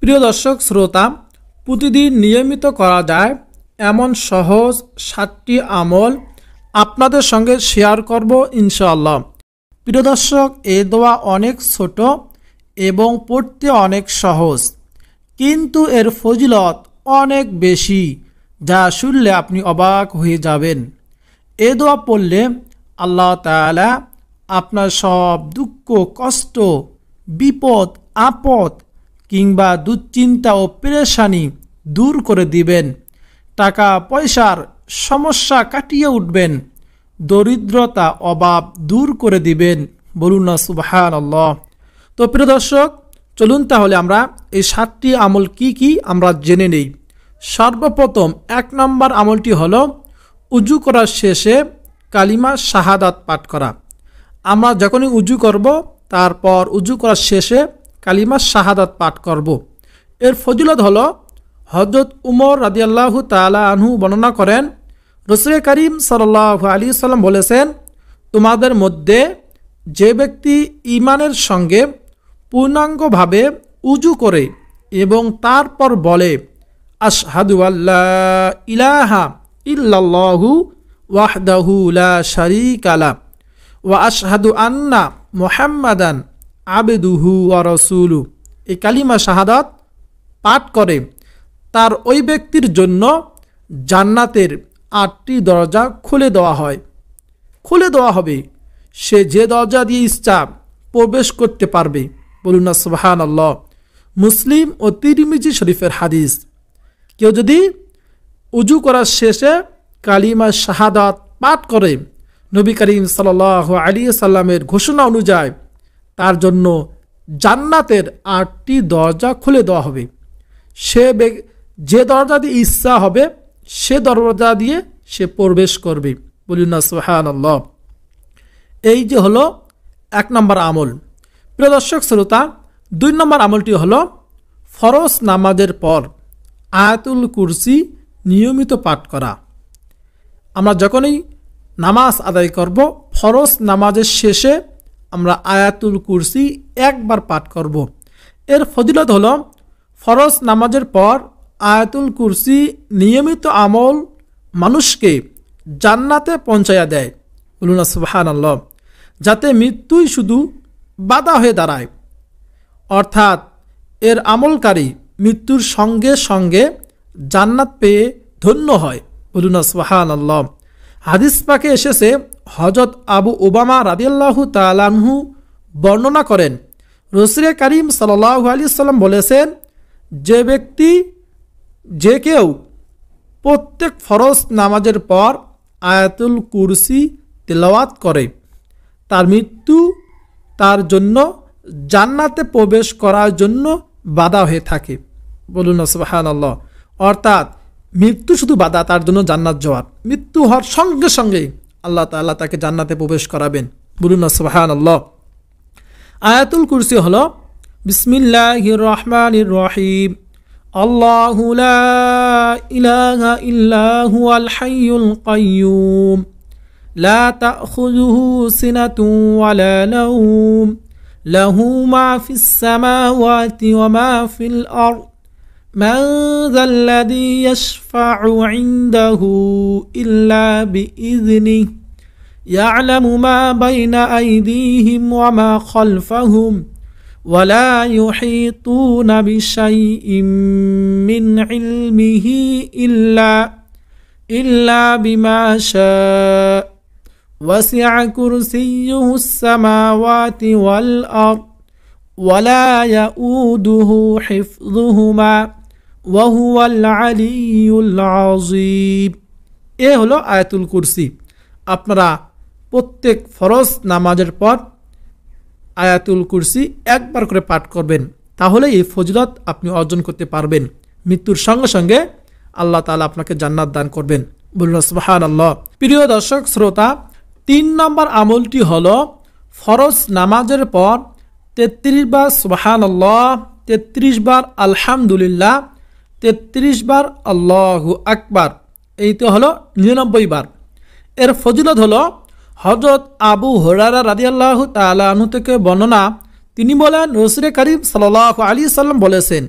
প্রিয় দর্শক শ্রোতা, প্রতিদিন নিয়মিত করা যায় এমন সহজ 7টি আমল আপনাদের সঙ্গে শেয়ার করব ইনশাআল্লাহ। প্রিয় দর্শক, এই দোয়া অনেক ছোট এবং পড়তে অনেক সহজ, কিন্তু এর ফজিলত অনেক বেশি, যা শুনলে আপনি অবাক হয়ে যাবেন। এই দোয়া পড়লে আল্লাহ তাআলা আপনার সব দুঃখ, কষ্ট, বিপদ, আপদ কিংবা দুশ্চিন্তা ও পেরেশানি দূর করে দিবেন। টাকা পয়সার সমস্যা কাটিয়ে উঠবেন, দরিদ্রতা, অভাব দূর করে দিবেন। বলুন না সুবহানাল্লাহ। তো প্রিয় দর্শক, চলুন তাহলে আমরা এই 7টি আমল কি কি আমরা জেনে নেই। সর্বপ্রথম 1 নম্বর আমলটি হলো উজু করার শেষে কালিমা শাহাদাত পাঠ করা। আমরা যখনই উজু করব, তারপর উজু করার শেষে কালিমা শাহাদাত পাঠ করব। এর ফজিলত হলো, হযরত উমর রাদিয়াল্লাহু তাআলা আনহু বর্ণনা করেন, রাসূল করিম সাল্লাল্লাহু আলাইহি ওয়াসাল্লাম বলেছেন, তোমাদের মধ্যে যে ব্যক্তি ঈমানের সঙ্গে পূর্ণাঙ্গভাবে উজু করে এবং তারপর বলে আশহাদু আল্লা ইলাহা ইল্লাল্লাহু ওয়াহদাহু লা শারীকা লা ওয়া আশহাদু আন্না মুহাম্মাদান আবদুহু ওয়া রাসূলুহু, এই কালিমা শাহাদাত পাঠ করে, তার ওই ব্যক্তির জন্য জান্নাতের 8টি দরজা খুলে দেওয়া হবে। সে যে দরজা দিয়ে ইচ্ছা প্রবেশ করতে পারবে। বলুন না সুবহানাল্লাহ। মুসলিম ও তিরমিজি শরীফের হাদিস। কেউ যদি উজু করার শেষে কালিমা শাহাদাত পাঠ করে, নবী করিম সাল্লাল্লাহু আলাইহি সাল্লামের ঘোষণা অনুযায়ী তার জন্য জান্নাতের 8টি দরজা খুলে দেওয়া হবে। সে যে দরজা দিয়ে ইচ্ছা হবে সে দরজা দিয়ে সে প্রবেশ করবে। বলুন না সুবহানাল্লাহ। এই যে হলো 1 নম্বর আমল। প্রিয় দর্শক শ্রোতা, 2 নম্বর আমলটি হলো ফরজ নামাজের পর আয়াতুল কুরসি নিয়মিত পাঠ করা। আমরা যখনই নামাজ আদায় করব, ফরজ নামাজের শেষে আমরা আয়াতুল কুরসি একবার পাঠ করব। এর ফজিলত হলো, ফরজ নামাজের পর আয়াতুল কুরসি নিয়মিত আমল মানুষকে জান্নাতে পৌঁছায়া দেয়। বলুন সুবহানাল্লাহ। যাতে মৃত্যুই শুধু বাধা হয়ে দাঁড়ায়, অর্থাৎ এর আমলকারী মৃত্যুর সঙ্গে সঙ্গে জান্নাত পেয়ে ধন্য হয়। বলুন সুবহানাল্লাহ। হাদিস পাকে এসেছে, হযরত আবু উমামা রাদিয়াল্লাহু তাআলা আনহু বর্ণনা করেন, রাসূল করিম সাল্লাল্লাহু আলাইহি সাল্লাম বলেছেন, যে কেউ প্রত্যেক ফরজ নামাজের পর আয়াতুল কুরসি তেলাওয়াত করে, তার মৃত্যু তার জন্য জান্নাতে প্রবেশ করার জন্য বাধা হয়ে থাকে। বলুন সুবহানাল্লাহ। অর্থাৎ মৃত্যু শুধু বাধা, তার জন্য জান্নাত যাওয়ার। মৃত্যু হওয়ার সঙ্গে সঙ্গে আল্লাহ তাআলা তাকে জান্নাতে প্রবেশ করাবেন। বলুন সুবহানাল্লাহ। আয়াতুল কুরসি হলো, বিসমিল্লাহির রহমানির রহিম, আল্লাহু লা ইলাহা ইল্লা হুয়াল হাইয়ুল কাইয়্যুম, লা তাখুযুহু সিনাতুন ওয়ালা নাওম, লাহু মা ফিস সামাওয়াতি ওয়া মা ফিল আরদ, মান যাল্লাযী ইয়াশফা'ু ইনদাহু ইল্লা বিইযনিহি, ইয়া'লামু মা বাইনা আইদিহিম ওয়া মা খালফাহুম, ولا يحيطون بشيء من علمه إلا بما شاء وسع كرسيه السماوات والأرض ولا يؤوده حفظهما وهو العلي العظيم। এ হলো আয়াতুল কুরসি। আপনারা প্রত্যেক ফরজ নামাজের পর আয়াতুল কুরসি একবার করে পাঠ করবেন, তাহলে এই ফজিলত আপনি অর্জন করতে পারবেন। মৃত্যুর সঙ্গে সঙ্গে আল্লাহ তাআলা আপনাকে জান্নাত দান করবেন। বলুন সুবহানাল্লাহ। প্রিয় দর্শক শ্রোতা, 3 নম্বর আমলটি হলো ফরজ নামাজের পর 33 বার সুবহানাল্লাহ, 33 বার আলহামদুলিল্লাহ, 33 বার আল্লাহু আকবার, এইটা হলো 99 বার। এর ফজিলত হলো, হযরত আবু হুরায়রা রাদিয়াল্লাহু তাআলা আনহু থেকে বর্ণনা, তিনি বলেন, রাসূল করিম সাল্লাল্লাহু আলাইহি সাল্লাম বলেছেন,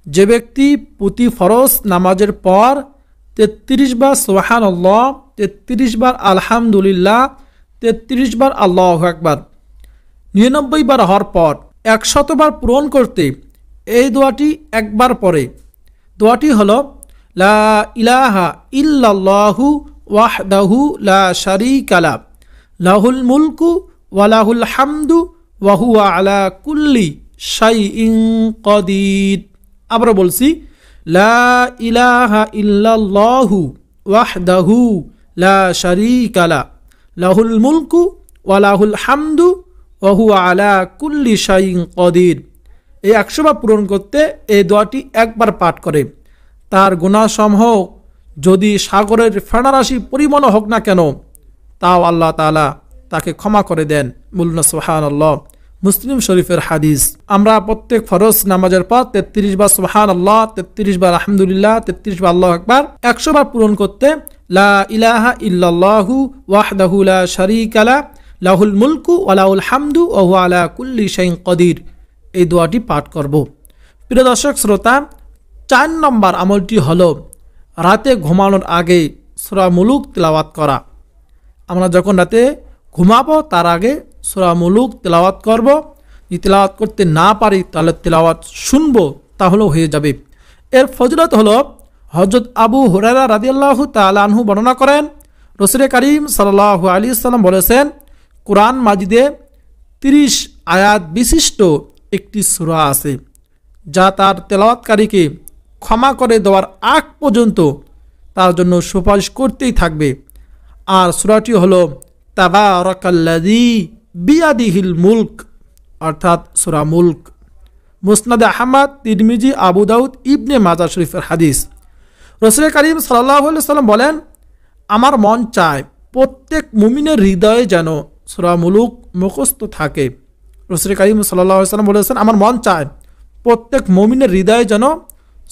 যে ব্যক্তি প্রতি ফরজ নামাজের পর 33 বার সুবহানাল্লাহ, 33 বার আলহামদুলিল্লাহ, 33 বার আল্লাহু আকবার, 99 বার হওয়ার পর 100 বার পূরণ করতে এই দোয়াটি একবার পড়ে। দোয়াটি হলো লা ইলাহা ইল্লাল্লাহু ওয়াহদাহু লা শারীকা লা, লাহুল মুলকু ওয়া লাহুল হামদু ওয়া হুয়া আলা কুল্লি শাইইন কাদির। আবার বলছি, লা ইলাহা ইল্লাল্লাহু ওয়াহদাহু লা শারীকা লা, লাহুল মুলকু ওয়া লাহুল হামদু ওয়া হুয়া আলা কুল্লি শাইইন কাদির। এই 100 বার পূরণ করতে এই দোয়াটি একবার পাঠ করে তার গুনাহসমূহ যদি সাগরের ফেনারাশি পরিমাণ হোক না কেন, তাও আল্লাহ তাআলা তাকে ক্ষমা করে দেন। বলুন সুবহানাল্লাহ। মুসলিম শরীফের হাদিস। আমরা প্রত্যেক ফরজ নামাজের পর 33 বার সুবহানাল্লাহ, 33 বার আলহামদুলিল্লাহ, 33 বার আল্লাহু আকবার, 100 বার পূরণ করতে লা ইলাহা ইল্লাল্লাহু ওয়াহদাহু লা শারীকা লা, লাহুল মুলকু ওয়া লাহুল হামদু ওয়া হুয়া আলা কুল্লি শাইইন কাদির এই দোয়াটি পাঠ করব। প্রিয় দর্শক শ্রোতা, 4 নম্বর আমলটি হলো রাতে ঘুমানোর আগে সূরা মুলুক তেলাওয়াত করা। আমরা যখন রাতে ঘুমাবো তার আগে সূরা মুলুক তেলাওয়াত করব। যদি তেলাওয়াত করতে না পারি তাহলে তেলাওয়াত শুনবো, তাহলেও হয়ে যাবে। এর ফজিলত হলো হযরত আবু হুরায়রা রাদিয়াল্লাহু তাআলা আনহু বর্ণনা করেন, রাসূল করিম সাল্লাল্লাহু আলাইহি ওয়াসাল্লাম বলেছেন, কুরআন মাজিদে 30 আয়াত বিশিষ্ট একটি সূরা আছে যা তার তেলাওয়াতকারীকে ক্ষমা করে দেওয়ার আগ পর্যন্ত তার জন্য সুপারিশ করতেই থাকবে। আর সূরাটি হলো তাবারাকাল্লাযী বিয়াদিহিল মুলক, অর্থাৎ সূরা মুলক। মুসনাদে আহমদ, তিরমিজি, আবু দাউদ, ইবনে মাজাহ শরীফের হাদিস। রাসূল করিম সাল্লাল্লাহু আলাইহি ওয়াসাল্লাম বলেন, আমার মন চায় প্রত্যেক মুমিনের হৃদয়ে যেন সূরা মুলুক মুখস্থ থাকে। রাসূল করিম সাল্লাল্লাহু আলাইহি ওয়াসাল্লাম বলেছেন, আমার মন চায় প্রত্যেক মুমিনের হৃদয়ে যেন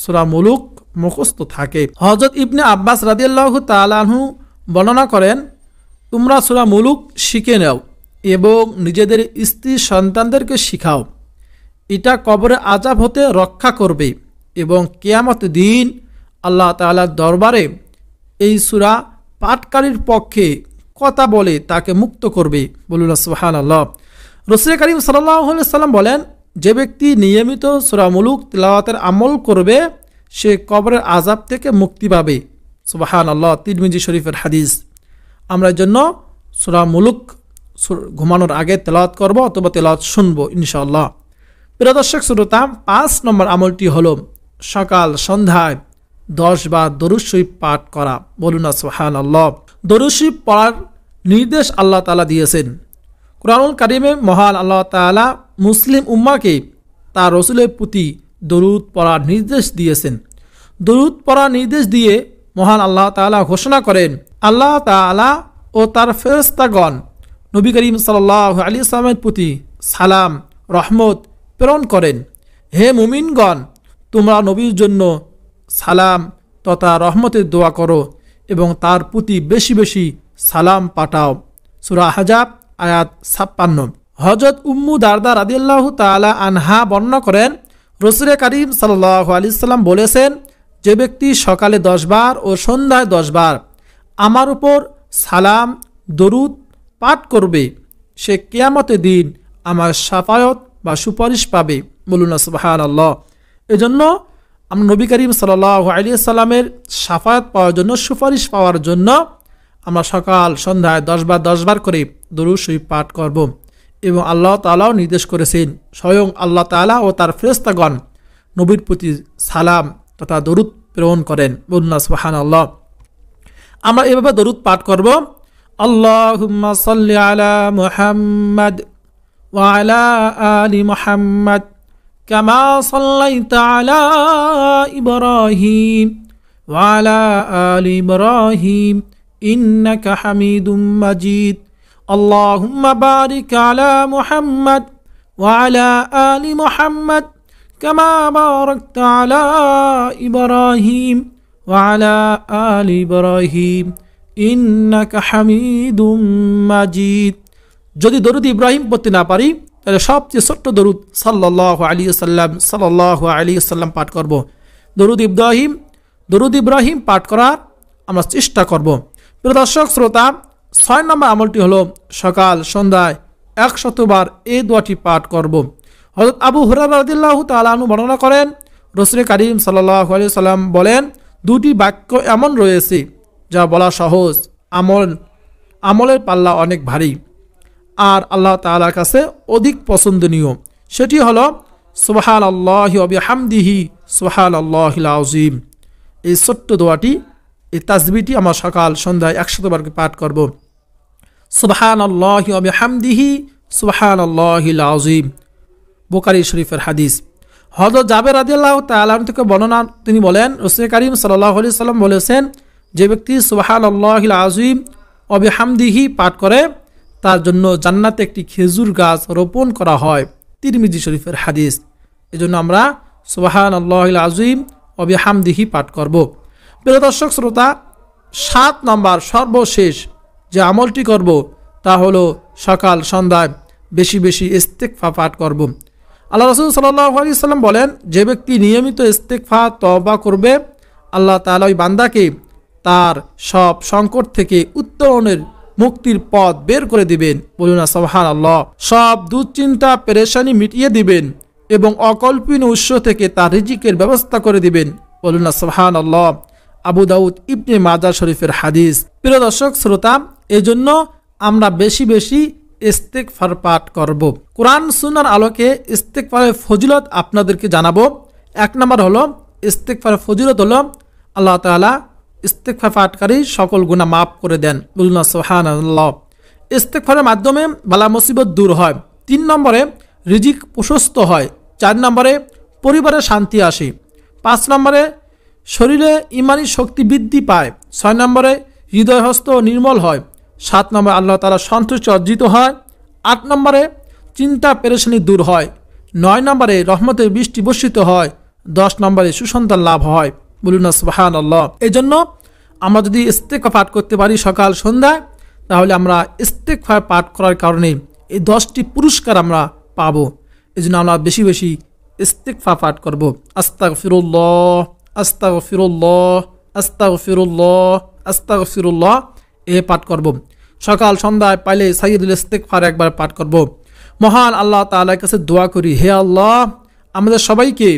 সূরা মুলুক মুখস্থ থাকে। হযরত ইবনে আব্বাস রাদিয়াল্লাহু তাআলা আনহু বর্ণনা করেন, তোমরা সূরা মুলুক শিখে নাও এবং নিজেদের স্ত্রী সন্তানদেরকে শিখাও। এটা কবরে আযাব হতে রক্ষা করবে এবং কিয়ামত দিন আল্লাহ তাআলার দরবারে এই সূরা পাঠকারীর পক্ষে কথা বলে তাকে মুক্ত করবে। বলুন সুবহানাল্লাহ। রাসূল করিম সাল্লাল্লাহু আলাইহি ওয়াসাল্লাম বলেন, যে ব্যক্তি নিয়মিত সূরা মুলুক তিলাওয়াতের আমল করবে সে কবরের আযাব থেকে মুক্তি পাবে। সুবহানাল্লাহ। তিরমিজি শরীফের হাদিস। আমরা জন্য সূরা মুলুক ঘুমানোর আগে তেলাওয়াত করব অথবা তেলাওয়াত শুনবো ইনশাআল্লাহ। প্রিয় দর্শক শ্রোতা, 5 নম্বর আমলটি হলো সকাল সন্ধ্যায় 10 বার দরুদ শরীফ পাঠ করা। বলুন সুবহানাল্লাহ। দরুদ শরীফ পড়ার নির্দেশ আল্লাহ তাআলা দিয়েছেন। কুরআনুল কারীমে মহান আল্লাহ তাআলা মুসলিম উম্মাহকে তার রাসূলের প্রতি দরুদ পড়ার নির্দেশ দিয়েছেন। দরুদ পড়ার নির্দেশ দিয়ে মহান আল্লাহ তাআলা ঘোষণা করেন, আল্লাহ তাআলা ও তার ফেরেশতাগণ নবী করিম সাল্লাল্লাহু আলাইহি ওয়াসাল্লামের প্রতি সালাম রহমত প্রেরণ করেন। হে মুমিনগণ, তোমরা নবীর জন্য সালাম তথা রহমতের দোয়া করো এবং তার প্রতি বেশি বেশি সালাম পাঠাও। সূরা আহজাব আয়াত 56। হযরত উম্মু দারদা রাদিয়াল্লাহু তাআলা আনহা বর্ণনা করেন, রাসূল করিম সাল্লাল্লাহু আলাইহি ওয়াসাল্লাম বলেছেন, যে ব্যক্তি সকালে 10 বার ও সন্ধ্যায় 10 বার আমার উপর সালাম দরুদ পাঠ করবে সে কিয়ামতের দিন আমার শাফায়াত বা সুপারিশ পাবে। বলুন সুবহানাল্লাহ। এজন্য আমরা নবী করিম সাল্লাল্লাহু আলাইহি ওয়াসাল্লামের শাফায়াত পাওয়ার জন্য, সুপারিশ পাওয়ার জন্য আমরা সকাল সন্ধ্যায় 10 বার করে দরুদ শরীফ পাঠ করব। এবং আল্লাহ তাআলাও নির্দেশ করেছেন, স্বয়ং আল্লাহ তাআলা ও তার ফেরেশতাগণ নবীর প্রতি সালাম তথা দরুদ প্রেরণ করেন। বলুন সুবহানাল্লাহ। আমরা এভাবে দরুদ পাঠ করব, আল্লাহুম্মা সাল্লি আলা মুহাম্মাদ ওয়া আলা আলি মুহাম্মাদ কামা সাল্লাইতা আলা ইব্রাহিম ওয়া আলা আলি ইব্রাহিম ইন্নাকা হামিদুম মাজিদ। আল্লাহুম্মা বারিক আলা মুহাম্মাদ ওয়া আলা আলি মুহাম্মাদ কামা বারাকতা আলা ইব্রাহিম ওয়া আলা আলি ইব্রাহিম ইন্নাকা হামিদুম মাজিদ। যদি দরুদ ইব্রাহিম পড়তে না পারি তাহলে সবচেয়ে ছোট্ট দরুদ সাল্লাল্লাহু আলাইহি ওয়াসাল্লাম সাল্লাল্লাহু আলাইহি ওয়াসাল্লাম পাঠ করব। দরুদ ইব্রাহিম পাঠ করার আমরা চেষ্টা করব। প্রিয় দর্শক শ্রোতা, 6 নম্বর আমলটি হলো সকাল সন্ধ্যায় 100 বার এই দোয়াটি পাঠ করব। হযরত আবু হুরায়রা রাদিয়াল্লাহু তাআলা আনহু বর্ণনা করেন, রাসূল কারীম সাল্লাল্লাহু আলাইহি ওয়াসাল্লাম বলেন, দুটি বাক্য এমন রয়েছে যা বলা সহজ, আমলের পাল্লা অনেক ভারী আর আল্লাহ তাআলার কাছে অধিক পছন্দনীয়। সেটি হলো সুবহানাল্লাহি ওয়া বিহামদিহি সুবহানাল্লাহিল আযীম। এই ছোট্ট দোয়াটি, এই তাসবিহটি আমরা সকাল সন্ধ্যায় 100 বার পাঠ করব। সুবহানাল্লাহি ওয়া বিহামদিহি সুবহানাল্লাহিল আযীম, বুখারী শরীফের হাদিস। হযরত জাবের রাদিয়াল্লাহু তাআলা থেকে বর্ণনা, তিনি বলেন, রাসূল কারীম সাল্লাল্লাহু আলাইহি ওয়াসাল্লাম বলেছেন, যে ব্যক্তি সুবহানাল্লাহিল আযীম ওয়া বিহামদিহি পাঠ করে তার জন্য জান্নাতে একটি খেজুর গাছ রোপণ করা হয়। তিরমিজি শরীফের হাদিস। এজন্য আমরা সুবহানাল্লাহিল আযীম ওয়া বিহামদিহি পাঠ করব। প্রিয় দর্শক শ্রোতা, 7 নম্বর সর্বশেষ যে আমলটি করব তা হলো সকাল সন্ধ্যায় বেশি বেশি ইস্তেগফার পাঠ করব। আল্লাহ রাসূল সাল্লাল্লাহু আলাইহি ওয়াসাল্লাম বলেন, যে ব্যক্তি নিয়মিত ইস্তেগফার তওবা করবে, আল্লাহ তাআলা ওই বান্দাকে তার সব সংকট থেকে উত্তরণের মুক্তির পথ বের করে দিবেন। বলুন না সুবহানাল্লাহ। সব দুশ্চিন্তা পেরেশানি মিটিয়ে দিবেন এবং অকল্পনীয় উৎস থেকে তার রিজিকের ব্যবস্থা করে দিবেন। বলুন না সুবহানাল্লাহ। আবু দাউদ ইবনে মাজাহ শরীফের হাদিস। প্রিয় দর্শক শ্রোতা, এজন্য আমরা বেশি বেশি ইস্তেগফার পাঠ করব। কোরআন সুন্নাহর আলোকে ইস্তেগফারের ফজিলত আপনাদেরকে জানাবো। 1 নম্বর হলো ইস্তেগফারের ফজিলত হলো আল্লাহ তাআলা ইস্তেগফার পাঠকারী সকল গুনাহ মাফ করে দেন। বলুন না সুবহানাল্লাহ। ইস্তেগফারের মাধ্যমে বালা মুসিবত দূর হয়। 3 নম্বরে রিজিক প্রশস্ত হয়। 4 নম্বরে পরিবারে শান্তি আসে। 5 নম্বরে শরীরে ইমানি শক্তি বৃদ্ধি পায়। 6 নম্বরে হৃদয় হস্ত নির্মল হয়। 7 নম্বরে আল্লাহ তাআলা সন্তুষ্টি অর্জিত হয়। 8 নম্বরে চিন্তা পেরেশানি দূর হয়। 9 নম্বরে রহমতের বৃষ্টি বর্ষিত হয়। 10 নম্বরে সুসন্তান লাভ হয়। বলুন না সুবহানাল্লাহ। এই জন্য আমরা যদি ইস্তেগফার পাঠ করতে পারি সকাল সন্ধ্যায়, তাহলে আমরা ইস্তেগফার পাঠ করার কারণে এই 10টি পুরস্কার আমরা পাবো। এই জন্য আমরা বেশি বেশি ইস্তেগফার পাঠ করব। আস্তাগফিরুল্লাহ আস্তাগফিরুল্লাহ আস্তাগফিরুল্লাহ আস্তাগফিরুল্লাহ এ পাঠ করব। সকাল সন্ধ্যায় পাইলে সাইয়্যিদুল ইস্তেগফার একবার পাঠ করব। মহান আল্লাহ তাআলার কাছে দোয়া করি, হে আল্লাহ, আমাদের সবাইকে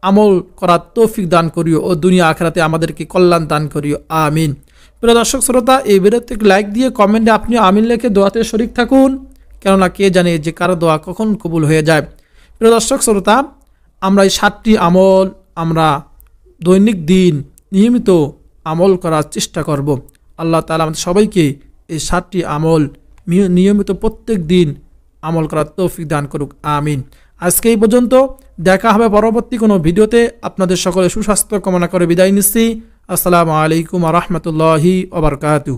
আমল করার তৌফিক দান করিও ও দুনিয়া আখিরাতে আমাদেরকে কল্যাণ দান করিও, আমিন। প্রিয় দর্শক শ্রোতা, এই ভিডিওতে লাইক দিয়ে কমেন্টে আপনি আমিন লিখে দোয়াতে শরীক থাকুন, কেননা কে জানে যে কারো দোয়া কখন কবুল হয়ে যায়। প্রিয় দর্শক শ্রোতা, আমরা এই 7টি আমল আমরা দৈনিক দিন নিয়মিত আমল করার চেষ্টা করব। আল্লাহ তাআলা আমাদের সবাইকে এই 7টি আমল নিয়মিত প্রত্যেক দিন আমল করার তৌফিক দান করুক, আমিন। আজকে এই পর্যন্ত, দেখা হবে পরবর্তী কোনো ভিডিওতে। আপনাদের সকলে সুস্বাস্থ্য কামনা করে বিদায় নিচ্ছি। আসসালামু আলাইকুম ওয়া রাহমাতুল্লাহি ওয়া বারাকাতুহু।